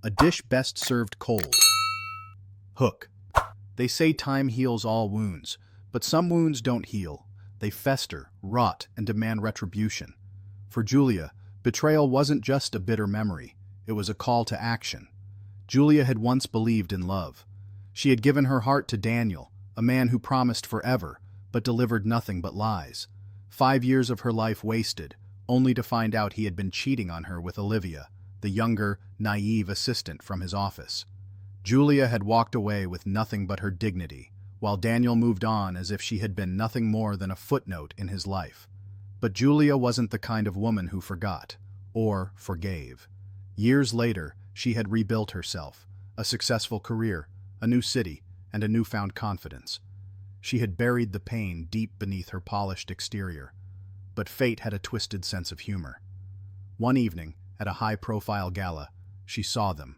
a dish best served cold. Hook. They say time heals all wounds, but some wounds don't heal. They fester, rot, and demand retribution. For Julia, betrayal wasn't just a bitter memory, it was a call to action. Julia had once believed in love. She had given her heart to Daniel, a man who promised forever, but delivered nothing but lies. 5 years of her life wasted, only to find out he had been cheating on her with Olivia, the younger, naive assistant from his office. Julia had walked away with nothing but her dignity, while Daniel moved on as if she had been nothing more than a footnote in his life. But Julia wasn't the kind of woman who forgot, or forgave. Years later, she had rebuilt herself, a successful career, a new city, and a newfound confidence. She had buried the pain deep beneath her polished exterior. But fate had a twisted sense of humor. One evening, at a high-profile gala, she saw them.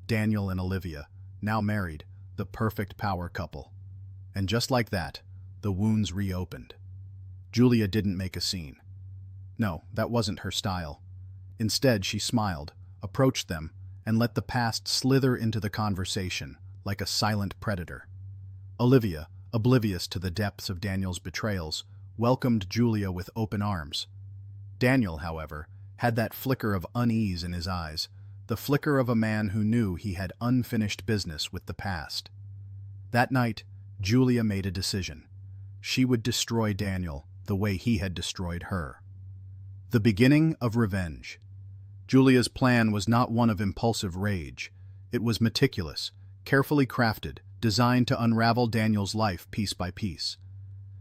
Daniel and Olivia, now married, the perfect power couple. And just like that, the wounds reopened. Julia didn't make a scene. No, that wasn't her style. Instead, she smiled, approached them, and let the past slither into the conversation, like a silent predator. Olivia, oblivious to the depths of Daniel's betrayals, welcomed Julia with open arms. Daniel, however, had that flicker of unease in his eyes, the flicker of a man who knew he had unfinished business with the past. That night, Julia made a decision. She would destroy Daniel the way he had destroyed her. The beginning of revenge. Julia's plan was not one of impulsive rage. It was meticulous, carefully crafted, designed to unravel Daniel's life piece by piece.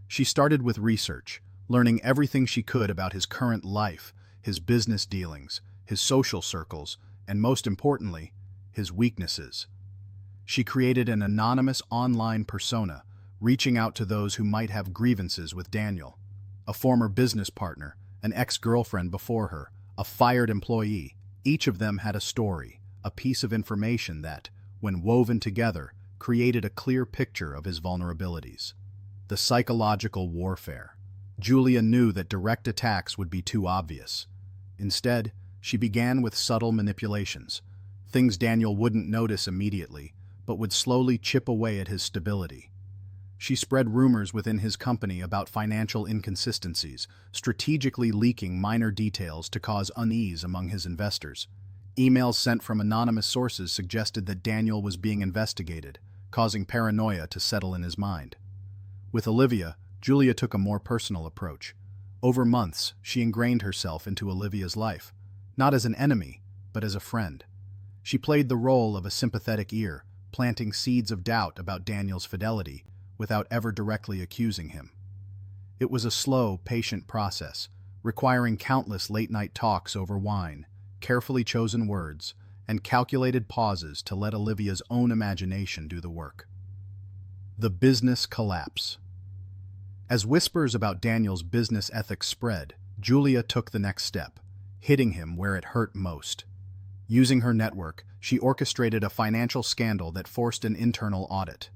She started with research, learning everything she could about his current life, his business dealings, his social circles, and most importantly, his weaknesses. She created an anonymous online persona, reaching out to those who might have grievances with Daniel. A former business partner, an ex-girlfriend before her, a fired employee. Each of them had a story, a piece of information that, when woven together, created a clear picture of his vulnerabilities. The psychological warfare. Julia knew that direct attacks would be too obvious. Instead, she began with subtle manipulations, things Daniel wouldn't notice immediately, but would slowly chip away at his stability. She spread rumors within his company about financial inconsistencies, strategically leaking minor details to cause unease among his investors. Emails sent from anonymous sources suggested that Daniel was being investigated, causing paranoia to settle in his mind. With Olivia, Julia took a more personal approach. Over months, she ingrained herself into Olivia's life, not as an enemy, but as a friend. She played the role of a sympathetic ear, planting seeds of doubt about Daniel's fidelity, without ever directly accusing him. It was a slow, patient process, requiring countless late-night talks over wine, carefully chosen words, and calculated pauses to let Olivia's own imagination do the work. The business collapse. As whispers about Daniel's business ethics spread, Julia took the next step, hitting him where it hurt most. Using her network, she orchestrated a financial scandal that forced an internal audit.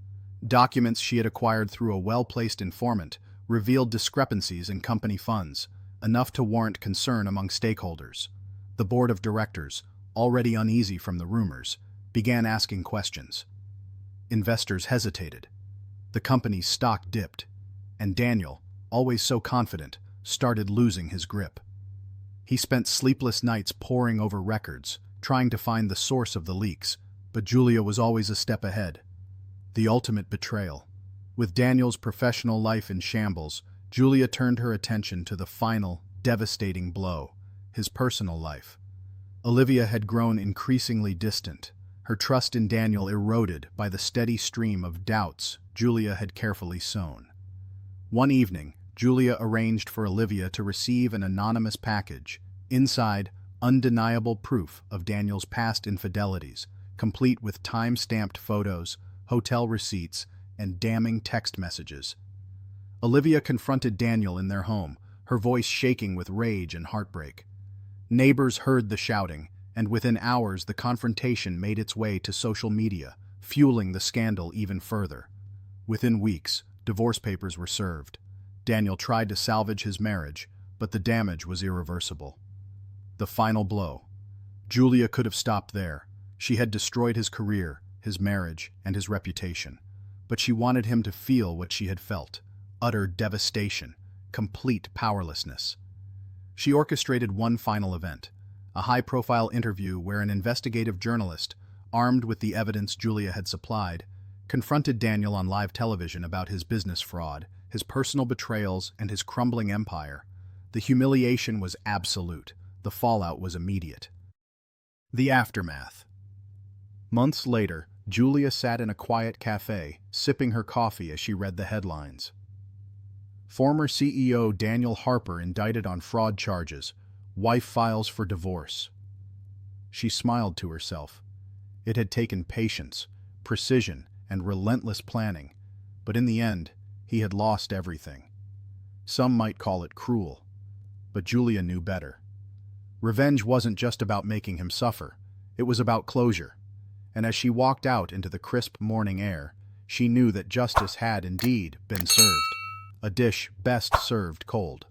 Documents she had acquired through a well-placed informant revealed discrepancies in company funds, enough to warrant concern among stakeholders. The board of directors, already uneasy from the rumors, began asking questions. Investors hesitated. The company's stock dipped, and Daniel, always so confident, started losing his grip. He spent sleepless nights poring over records, trying to find the source of the leaks, but Julia was always a step ahead. The ultimate betrayal. With Daniel's professional life in shambles, Julia turned her attention to the final, devastating blow, his personal life. Olivia had grown increasingly distant, her trust in Daniel eroded by the steady stream of doubts Julia had carefully sown. One evening, Julia arranged for Olivia to receive an anonymous package, inside undeniable proof of Daniel's past infidelities, complete with time-stamped photos, hotel receipts, and damning text messages. Olivia confronted Daniel in their home, her voice shaking with rage and heartbreak. Neighbors heard the shouting, and within hours the confrontation made its way to social media, fueling the scandal even further. Within weeks, divorce papers were served. Daniel tried to salvage his marriage, but the damage was irreversible. The final blow. Julia could have stopped there, She had destroyed his career, his marriage, and his reputation. But she wanted him to feel what she had felt: utter devastation, complete powerlessness. She orchestrated one final event, a high-profile interview where an investigative journalist, armed with the evidence Julia had supplied, confronted Daniel on live television about his business fraud, his personal betrayals, and his crumbling empire. The humiliation was absolute. The fallout was immediate. The aftermath. Months later, Julia sat in a quiet cafe, sipping her coffee as she read the headlines. Former CEO Daniel Harper indicted on fraud charges. Wife files for divorce. She smiled to herself. It had taken patience, precision, and relentless planning, but in the end, he had lost everything. Some might call it cruel, but Julia knew better. Revenge wasn't just about making him suffer, it was about closure. And as she walked out into the crisp morning air, she knew that justice had indeed been served. A dish best served cold.